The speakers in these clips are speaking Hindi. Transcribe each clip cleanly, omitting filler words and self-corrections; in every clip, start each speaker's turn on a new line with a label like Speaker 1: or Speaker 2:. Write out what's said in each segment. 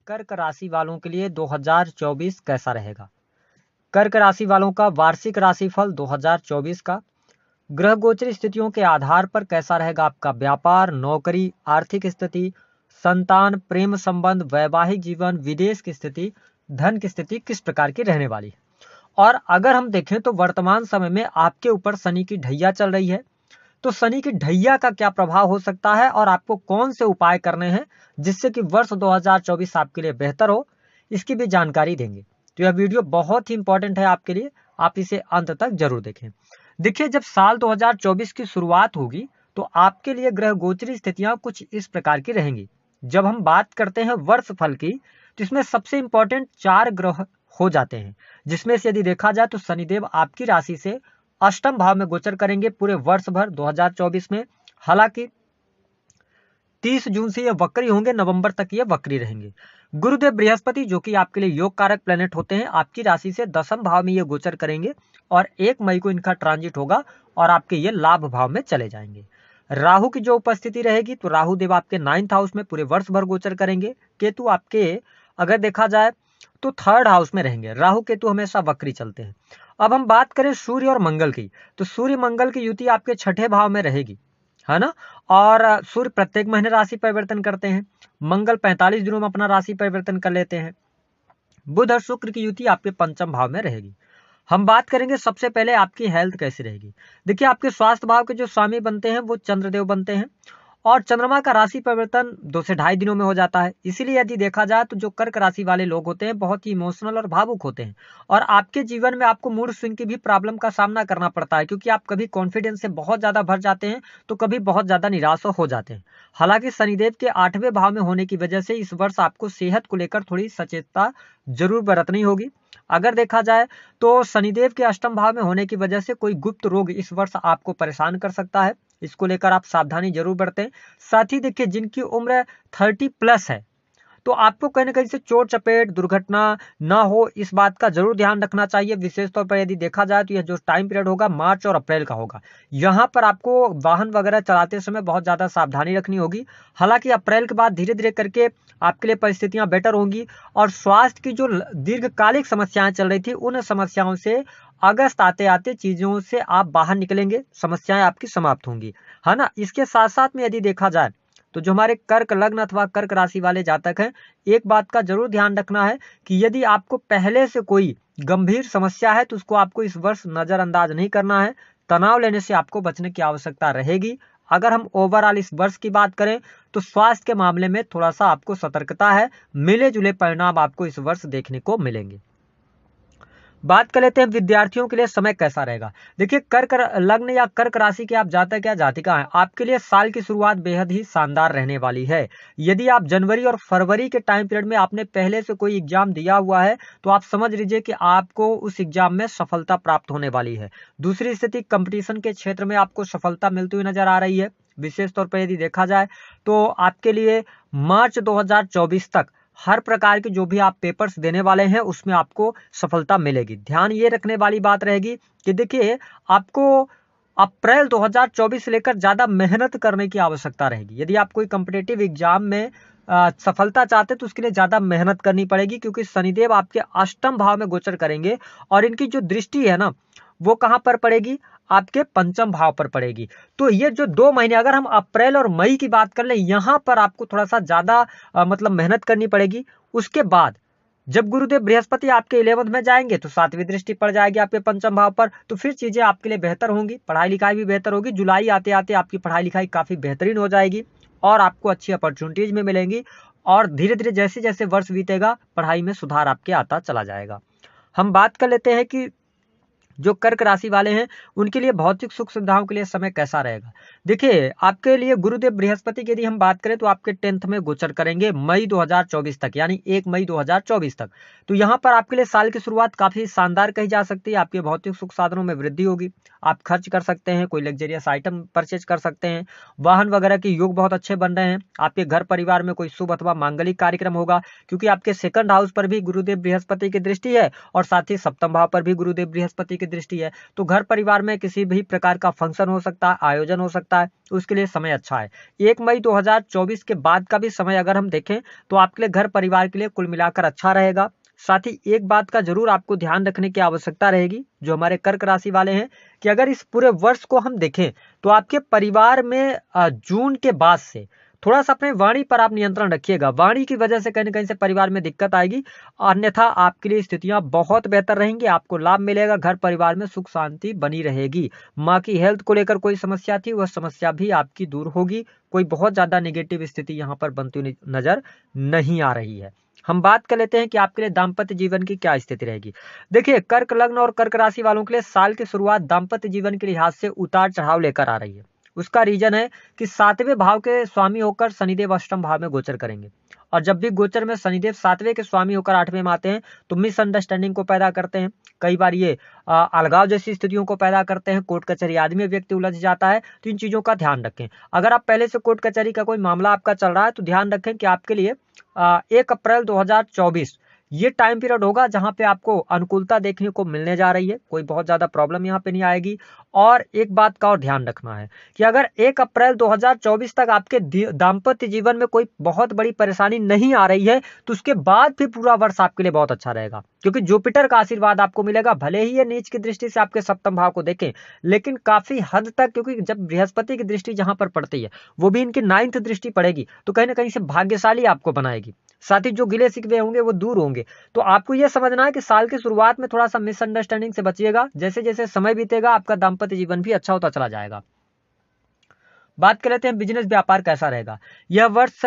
Speaker 1: कर्क राशि वालों के लिए 2024 कैसा रहेगा। कर्क राशि वालों का वार्षिक राशिफल 2024 का ग्रह गोचर स्थितियों के आधार पर कैसा रहेगा आपका व्यापार, नौकरी, आर्थिक स्थिति, संतान, प्रेम संबंध, वैवाहिक जीवन, विदेश की स्थिति, धन की स्थिति किस प्रकार की रहने वाली है। और अगर हम देखें तो वर्तमान समय में आपके ऊपर शनि की ढैया चल रही है, तो शनि की ढैया का क्या प्रभाव हो सकता है और आपको कौन से उपाय करने हैं जिससे कि वर्ष 2024 आपके लिए बेहतर हो, इसकी भी जानकारी देंगे। तो यह वीडियो बहुत ही इंपॉर्टेंट है आपके लिए, आप इसे अंत तक जरूर देखें। देखिए, जब साल 2024 की शुरुआत होगी तो आपके लिए ग्रह गोचरी स्थितियां कुछ इस प्रकार की रहेंगी। जब हम बात करते हैं वर्ष फल की, तो इसमें सबसे इंपॉर्टेंट 4 ग्रह हो जाते हैं, जिसमें से यदि देखा जाए तो शनिदेव आपकी राशि से अष्टम भाव में गोचर करेंगे पूरे वर्ष भर 2024 में। हालांकि 30 जून से ये वक्री होंगे, नवंबर तक ये वक्री रहेंगे। गुरुदेव बृहस्पति जो कि आपके लिए योग कारक प्लेनेट होते हैं, आपकी राशि से दसम भाव में ये गोचर करेंगे और 1 मई को इनका ट्रांजिट होगा और आपके ये लाभ भाव में चले जाएंगे। राहु की जो उपस्थिति रहेगी, तो राहु देव आपके 9th हाउस में पूरे वर्ष भर गोचर करेंगे। केतु आपके अगर देखा जाए तो 3rd हाउस में रहेंगे। राहु केतु हमेशा वक्री चलते हैं। अब हम बात करें सूर्य और मंगल की, तो सूर्य मंगल की युति आपके 6ठे भाव में रहेगी, है ना। और सूर्य प्रत्येक महीने राशि परिवर्तन करते हैं, मंगल 45 दिनों में अपना राशि परिवर्तन कर लेते हैं। बुध और शुक्र की युति आपके 5म भाव में रहेगी। हम बात करेंगे सबसे पहले आपकी हेल्थ कैसी रहेगी। देखिए, आपके स्वास्थ्य भाव के जो स्वामी बनते हैं वो चंद्रदेव बनते हैं और चंद्रमा का राशि परिवर्तन 2 से ढाई दिनों में हो जाता है। इसीलिए यदि देखा जाए तो जो कर्क राशि वाले लोग होते हैं बहुत ही इमोशनल और भावुक होते हैं और आपके जीवन में आपको मूड स्विंग की भी प्रॉब्लम का सामना करना पड़ता है, क्योंकि आप कभी कॉन्फिडेंस से बहुत ज्यादा भर जाते हैं तो कभी बहुत ज्यादा निराश हो जाते हैं। हालांकि शनिदेव के 8वें भाव में होने की वजह से इस वर्ष आपको सेहत को लेकर थोड़ी सचेतता जरूर बरतनी होगी। अगर देखा जाए तो शनिदेव के अष्टम भाव में होने की वजह से कोई गुप्त रोग इस वर्ष आपको परेशान कर सकता है, इसको लेकर आप सावधानी जरूर बरतें। साथ ही देखिए, जिनकी उम्र 30+ है तो आपको कहीं ना कहीं से चोट चपेट दुर्घटना ना हो, इस बात का जरूर ध्यान रखना चाहिए। विशेष तौर पर यदि देखा जाए तो यह जो टाइम पीरियड होगा मार्च और अप्रैल का होगा, यहाँ पर आपको वाहन वगैरह चलाते समय बहुत ज्यादा सावधानी रखनी होगी। हालांकि अप्रैल के बाद धीरे धीरे करके आपके लिए परिस्थितियां बेटर होंगी और स्वास्थ्य की जो दीर्घकालिक समस्याएं चल रही थी उन समस्याओं से अगस्त आते आते चीजों से आप बाहर निकलेंगे, समस्याएं आपकी समाप्त होंगी, है ना। इसके साथ साथ में यदि देखा जाए तो जो हमारे कर्क लग्न अथवा कर्क राशि वाले जातक हैं, एक बात का जरूर ध्यान रखना है कि यदि आपको पहले से कोई गंभीर समस्या है तो उसको आपको इस वर्ष नजरअंदाज नहीं करना है। तनाव लेने से आपको बचने की आवश्यकता रहेगी। अगर हम ओवरऑल इस वर्ष की बात करें तो स्वास्थ्य के मामले में थोड़ा सा आपको सतर्कता है, मिले जुले परिणाम आपको इस वर्ष देखने को मिलेंगे। बात कर लेते हैं विद्यार्थियों के लिए समय कैसा रहेगा। देखिए, कर्क लग्न या कर्क राशि के आप जातक या जातिका हैं, आपके लिए साल की शुरुआत बेहद ही शानदार रहने वाली है। यदि आप जनवरी और फरवरी के टाइम पीरियड में आपने पहले से कोई एग्जाम दिया हुआ है तो आप समझ लीजिए कि आपको उस एग्जाम में सफलता प्राप्त होने वाली है। दूसरी स्थिति, कंपटीशन के क्षेत्र में आपको सफलता मिलती हुई नजर आ रही है। विशेष तौर पर यदि देखा जाए तो आपके लिए मार्च 2024 तक हर प्रकार के जो भी आप पेपर्स देने वाले हैं उसमें आपको सफलता मिलेगी। ध्यान ये रखने वाली बात रहेगी कि देखिए, आपको अप्रैल 2024 से लेकर ज्यादा मेहनत करने की आवश्यकता रहेगी। यदि आप कोई कॉम्पिटिटिव एग्जाम में सफलता चाहते तो उसके लिए ज्यादा मेहनत करनी पड़ेगी, क्योंकि शनिदेव आपके अष्टम भाव में गोचर करेंगे और इनकी जो दृष्टि है ना वो कहां पर पड़ेगी, आपके 5म भाव पर पड़ेगी। तो ये जो 2 महीने, अगर हम अप्रैल और मई की बात कर ले, यहां पर आपको थोड़ा सा ज्यादा मतलब मेहनत करनी पड़ेगी। उसके बाद जब गुरुदेव बृहस्पति आपके 11th में जाएंगे तो 7वीं दृष्टि पड़ जाएगी आपके 5म भाव पर, तो फिर चीजें आपके लिए बेहतर होंगी, पढ़ाई लिखाई भी बेहतर होगी। जुलाई आते आते आपकी पढ़ाई लिखाई काफी बेहतरीन हो जाएगी और आपको अच्छी अपॉर्चुनिटीज में मिलेंगी और धीरे धीरे जैसे जैसे वर्ष बीतेगा पढ़ाई में सुधार आपके आता चला जाएगा। हम बात कर लेते हैं कि जो कर्क राशि वाले हैं उनके लिए भौतिक सुख सुविधाओं के लिए समय कैसा रहेगा। देखिए, आपके लिए गुरुदेव बृहस्पति की यदि हम बात करें तो आपके 10th में गोचर करेंगे मई 2024 तक, यानी 1 मई 2024 तक। तो यहाँ पर आपके लिए साल की शुरुआत काफी शानदार कही जा सकती है। आपके भौतिक सुख साधनों में वृद्धि होगी, आप खर्च कर सकते हैं, कोई लग्जरियस आइटम परचेज कर सकते हैं। वाहन वगैरह के योग बहुत अच्छे बन रहे हैं। आपके घर परिवार में कोई शुभ अथवा मांगलिक कार्यक्रम होगा, क्योंकि आपके सेकंड हाउस पर भी गुरुदेव बृहस्पति की दृष्टि है और साथ ही सप्तम भाव पर भी गुरुदेव बृहस्पति की दृष्टि है। तो घर परिवार में किसी भी प्रकार का फंक्शन हो सकता है, आयोजन हो सकता है, उसके लिए समय अच्छा है। 1 मई 2024 के बाद का भी समय अगर हम देखें तो आपके लिए घर परिवार के लिए कुल मिलाकर अच्छा रहेगा। साथ ही एक बात का जरूर आपको ध्यान रखने की आवश्यकता रहेगी, जो हमारे कर्क राशि वाले हैं, कि अगर इस पूरे वर्ष को हम देखें तो आपके परिवार में जून के बाद से थोड़ा सा अपने वाणी पर आप नियंत्रण रखिएगा। वाणी की वजह से कहीं ना कहीं से परिवार में दिक्कत आएगी, अन्यथा आपके लिए स्थितियां बहुत बेहतर रहेंगी, आपको लाभ मिलेगा, घर परिवार में सुख शांति बनी रहेगी। माँ की हेल्थ को लेकर कोई समस्या थी, वह समस्या भी आपकी दूर होगी। कोई बहुत ज्यादा नेगेटिव स्थिति यहाँ पर बनती हुई नजर नहीं आ रही है। हम बात कर लेते हैं कि आपके लिए दाम्पत्य जीवन की क्या स्थिति रहेगी। देखिए, कर्क लग्न और कर्क राशि वालों के लिए साल की शुरुआत दाम्पत्य जीवन के लिहाज से उतार चढ़ाव लेकर आ रही है। उसका रीजन है कि 7वें भाव के स्वामी होकर शनिदेव अष्टम भाव में गोचर करेंगे, और जब भी गोचर में शनिदेव 7वें के स्वामी होकर 8वें में आते हैं तो मिसअंडरस्टैंडिंग को पैदा करते हैं। कई बार ये अलगाव जैसी स्थितियों को पैदा करते हैं, कोर्ट कचहरी आदि में व्यक्ति उलझ जाता है। तो इन चीजों का ध्यान रखें। अगर आप पहले से कोर्ट कचहरी का कोई मामला आपका चल रहा है तो ध्यान रखें कि आपके लिए 1 अप्रैल 2024 ये टाइम पीरियड होगा जहां पे आपको अनुकूलता देखने को मिलने जा रही है। कोई बहुत ज्यादा प्रॉब्लम यहाँ पे नहीं आएगी। और एक बात का और ध्यान रखना है कि अगर 1 अप्रैल 2024 तक आपके दाम्पत्य जीवन में कोई बहुत बड़ी परेशानी नहीं आ रही है तो उसके बाद भी पूरा वर्ष आपके लिए बहुत अच्छा रहेगा, क्योंकि जुपिटर का आशीर्वाद आपको मिलेगा। भले ही ये नीच की दृष्टि से आपके सप्तम भाव को देखें, लेकिन काफी हद तक, क्योंकि जब बृहस्पति की दृष्टि जहां पर पड़ती है वो भी इनकी 9th दृष्टि पड़ेगी, तो कहीं ना कहीं से भाग्यशाली आपको बनाएगी। साथ ही जो गिले शिकवे होंगे वो दूर होंगे। तो आपको यह समझना है कि साल की शुरुआत में थोड़ा सा मिसअंडरस्टैंडिंग से बचिएगा। जैसे जैसे समय बीतेगा आपका दाम्पत्य जीवन भी अच्छा होता चला जाएगा। बात कर लेते हैं बिजनेस व्यापार कैसा रहेगा। यह वर्ष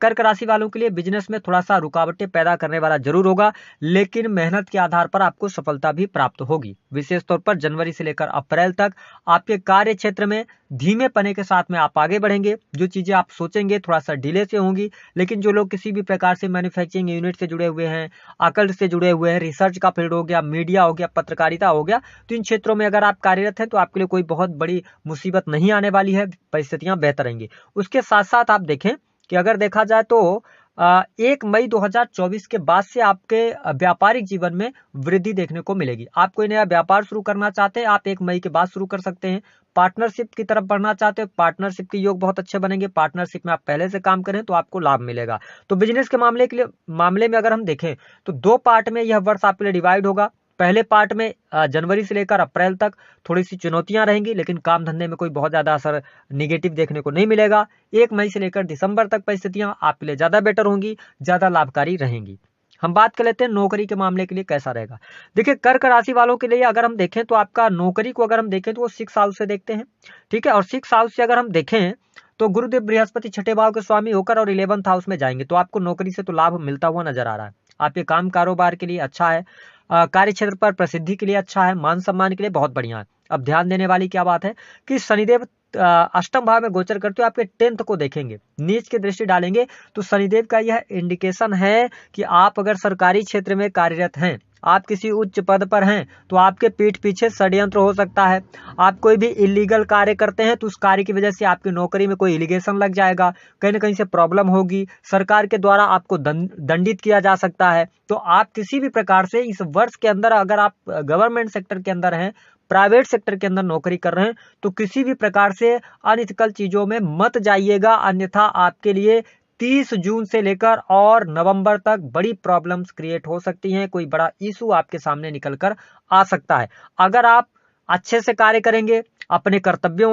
Speaker 1: कर्क राशि वालों के लिए बिजनेस में थोड़ा सा रुकावटें पैदा करने वाला जरूर होगा, लेकिन मेहनत के आधार पर आपको सफलता भी प्राप्त होगी। विशेष तौर पर जनवरी से लेकर अप्रैल तक आपके कार्य क्षेत्र में धीमे पने के साथ में आप आगे बढ़ेंगे। जो चीजें आप सोचेंगे थोड़ा सा डिले से होंगी, लेकिन जो लोग किसी भी प्रकार से मैन्युफैक्चरिंग यूनिट से जुड़े हुए हैं, अकल्ट से जुड़े हुए हैं, रिसर्च का फील्ड हो गया, मीडिया हो गया, पत्रकारिता हो गया, तो इन क्षेत्रों में अगर आप कार्यरत हैं तो आपके लिए कोई बहुत बड़ी मुसीबत नहीं आने वाली है, परिस्थितियां बेहतर रहेंगी। उसके साथ साथ आप देखें कि अगर देखा जाए तो 1 मई 2024 के बाद से आपके व्यापारिक जीवन में वृद्धि देखने को मिलेगी। आप कोई नया व्यापार शुरू करना चाहते हैं, आप 1 मई के बाद शुरू कर सकते हैं। पार्टनरशिप की तरफ बढ़ना चाहते हो, पार्टनरशिप के योग बहुत अच्छे बनेंगे। पार्टनरशिप में आप पहले से काम करें तो आपको लाभ मिलेगा। तो बिजनेस के मामले में अगर हम देखें तो 2 पार्ट में यह वर्ष आपके लिए डिवाइड होगा। पहले पार्ट में जनवरी से लेकर अप्रैल तक थोड़ी सी चुनौतियां रहेंगी, लेकिन काम धंधे में कोई बहुत ज्यादा असर निगेटिव देखने को नहीं मिलेगा। 1 मई से लेकर दिसंबर तक परिस्थितियां आपके लिए ज्यादा बेटर होंगी, ज्यादा लाभकारी रहेंगी। हम बात कर लेते हैं नौकरी के मामले के लिए कैसा रहेगा। देखिए, कर्क राशि वालों के लिए अगर हम देखें तो आपका नौकरी को अगर हम देखें तो वो 6 हाउस से देखते हैं, ठीक है। और 6 हाउस से अगर हम देखें तो गुरुदेव बृहस्पति 6ठे भाव के स्वामी होकर और 11th हाउस में जाएंगे, तो आपको नौकरी से तो लाभ मिलता हुआ नजर आ रहा है। आपके काम कारोबार के लिए अच्छा है, कार्य क्षेत्र पर प्रसिद्धि के लिए अच्छा है, मान सम्मान के लिए बहुत बढ़िया है। अब ध्यान देने वाली क्या बात है कि शनिदेव अष्टम भाव में गोचर करते हुए आपके 10th को देखेंगे, नीच की दृष्टि डालेंगे, तो शनिदेव का यह इंडिकेशन है कि आप अगर सरकारी क्षेत्र में कार्यरत हैं, आप किसी उच्च पद पर हैं, तो आपके पीठ पीछे षड्यंत्र हो सकता है। आप कोई भी इलीगल कार्य करते हैं तो उस कार्य की वजह से आपकी नौकरी में कोई एलिगेशन लग जाएगा, कहीं ना कहीं से प्रॉब्लम होगी, सरकार के द्वारा आपको दंडित किया जा सकता है। तो आप किसी भी प्रकार से इस वर्ष के अंदर, अगर आप गवर्नमेंट सेक्टर के अंदर हैं, प्राइवेट सेक्टर के अंदर नौकरी कर रहे हैं, तो किसी भी प्रकार से अनइथिकल चीजों में मत जाइएगा, अन्यथा आपके लिए 30 जून से लेकर और नवंबर तक बड़ी प्रॉब्लम्स क्रिएट हो सकती हैं। कोई बड़ा इशू आपके सामने निकल कर आ सकता है। अगर आप अच्छे से कार्य करेंगे, अपने कर्तव्यों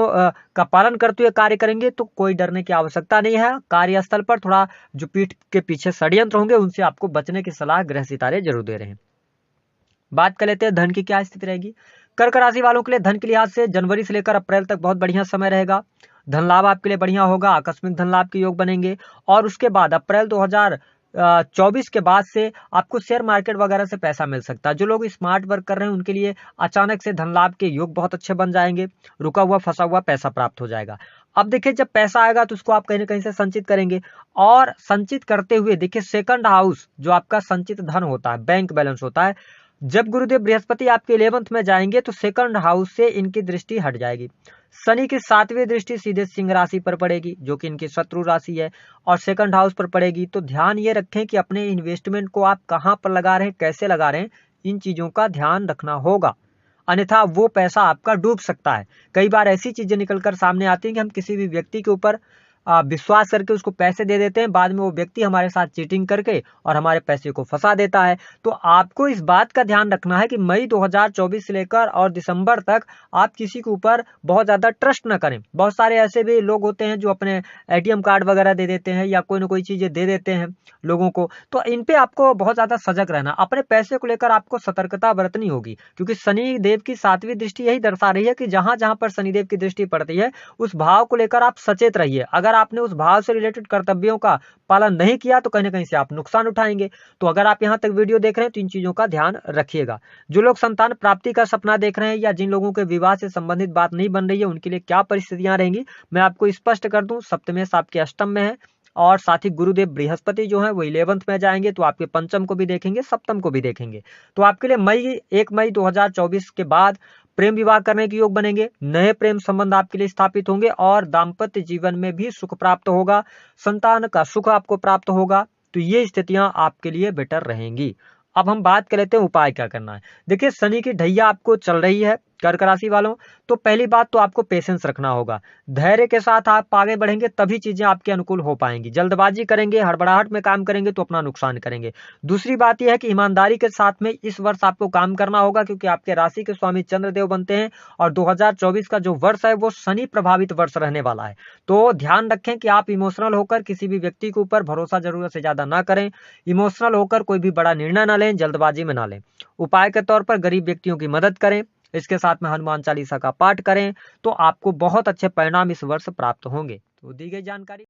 Speaker 1: का पालन करते हुए कार्य करेंगे, तो कोई डरने की आवश्यकता नहीं है। कार्यस्थल पर थोड़ा जो पीठ के पीछे षड्यंत्र होंगे उनसे आपको बचने की सलाह ग्रह सितारे जरूर दे रहे हैं। बात कर लेते हैं धन की क्या स्थिति रहेगी। कर्क राशि वालों के लिए धन के लिहाज से जनवरी से लेकर अप्रैल तक बहुत बढ़िया समय रहेगा। धन लाभ आपके लिए बढ़िया होगा, आकस्मिक धन लाभ के योग बनेंगे। और उसके बाद अप्रैल 2024 के बाद से आपको शेयर मार्केट वगैरह से पैसा मिल सकता है। जो लोग स्मार्ट वर्क कर रहे हैं उनके लिए अचानक से धन लाभ के योग बहुत अच्छे बन जाएंगे, रुका हुआ फंसा हुआ पैसा प्राप्त हो जाएगा। अब देखिए, जब पैसा आएगा तो उसको आप कहीं ना कहीं से संचित करेंगे, और संचित करते हुए देखिए सेकंड हाउस जो आपका संचित धन होता है, बैंक बैलेंस होता है, जब गुरुदेव बृहस्पति आपके 11th में जाएंगे तो सेकंड हाउस से इनकी दृष्टि हट जाएगी। शनि की 7वीं दृष्टि सीधे सिंह राशि पर पड़ेगी, जो कि इनकी शत्रु राशि है, और सेकंड हाउस पर पड़ेगी। तो ध्यान ये रखें कि अपने इन्वेस्टमेंट को आप कहां पर लगा रहे हैं, कैसे लगा रहे हैं, इन चीजों का ध्यान रखना होगा, अन्यथा वो पैसा आपका डूब सकता है। कई बार ऐसी चीजें निकलकर सामने आती हैं कि हम किसी भी व्यक्ति के ऊपर विश्वास करके उसको पैसे दे देते हैं, बाद में वो व्यक्ति हमारे साथ चीटिंग करके और हमारे पैसे को फंसा देता है। तो आपको इस बात का ध्यान रखना है कि मई 2024 से लेकर और दिसंबर तक आप किसी के ऊपर बहुत ज्यादा ट्रस्ट न करें। बहुत सारे ऐसे भी लोग होते हैं जो अपने एटीएम कार्ड वगैरह दे देते हैं या कोई ना कोई चीजें दे देते हैं लोगों को। तो इन पे आपको बहुत ज्यादा सजग रहना, अपने पैसे को लेकर आपको सतर्कता बरतनी होगी, क्योंकि शनि देव की 7वीं दृष्टि यही दर्शा रही है कि जहां जहां पर शनिदेव की दृष्टि पड़ती है उस भाव को लेकर आप सचेत रहिए। अगर आपने उस भाव से रिलेटेड कर्तव्यों का पालन नहीं किया तो कहीं ना कहीं से आप नुकसान उठाएंगे। तो अगर आप यहां तक वीडियो देख रहे हैं तो इन चीजों का ध्यान रखिएगा। जो लोग संतान प्राप्ति का सपना देख रहे हैं या जिन लोगों के विवाह से संबंधित बात नहीं बन रही है, उनके लिए क्या परिस्थितियां रहेंगी मैं आपको स्पष्ट कर दूं। सप्तमेश आपके अष्टम में है और साथ ही गुरुदेव बृहस्पति जो है वो 11th में जाएंगे, तो आपके पंचम को भी देखेंगे, सप्तम को भी देखेंगे। तो आपके लिए 1 मई 2024 के बाद प्रेम विवाह करने के योग बनेंगे, नए प्रेम संबंध आपके लिए स्थापित होंगे और दाम्पत्य जीवन में भी सुख प्राप्त होगा, संतान का सुख आपको प्राप्त होगा। तो ये स्थितियां आपके लिए बेटर रहेंगी। अब हम बात कर लेते हैं उपाय क्या करना है। देखिए, शनि की ढैया आपको चल रही है कर्क राशि वालों, तो पहली बात तो आपको पेशेंस रखना होगा। धैर्य के साथ आप आगे बढ़ेंगे तभी चीजें आपके अनुकूल हो पाएंगी। जल्दबाजी करेंगे, हड़बड़ाहट में काम करेंगे तो अपना नुकसान करेंगे। दूसरी बात यह है कि ईमानदारी के साथ में इस वर्ष आपको काम करना होगा, क्योंकि आपके राशि के स्वामी चंद्रदेव बनते हैं और 2024 का जो वर्ष है वो शनि प्रभावित वर्ष रहने वाला है। तो ध्यान रखें कि आप इमोशनल होकर किसी भी व्यक्ति के ऊपर भरोसा जरूरत से ज्यादा ना करें, इमोशनल होकर कोई भी बड़ा निर्णय ना लें, जल्दबाजी में ना लें। उपाय के तौर पर गरीब व्यक्तियों की मदद करें, इसके साथ में हनुमान चालीसा का पाठ करें, तो आपको बहुत अच्छे परिणाम इस वर्ष प्राप्त होंगे। तो दी गई जानकारी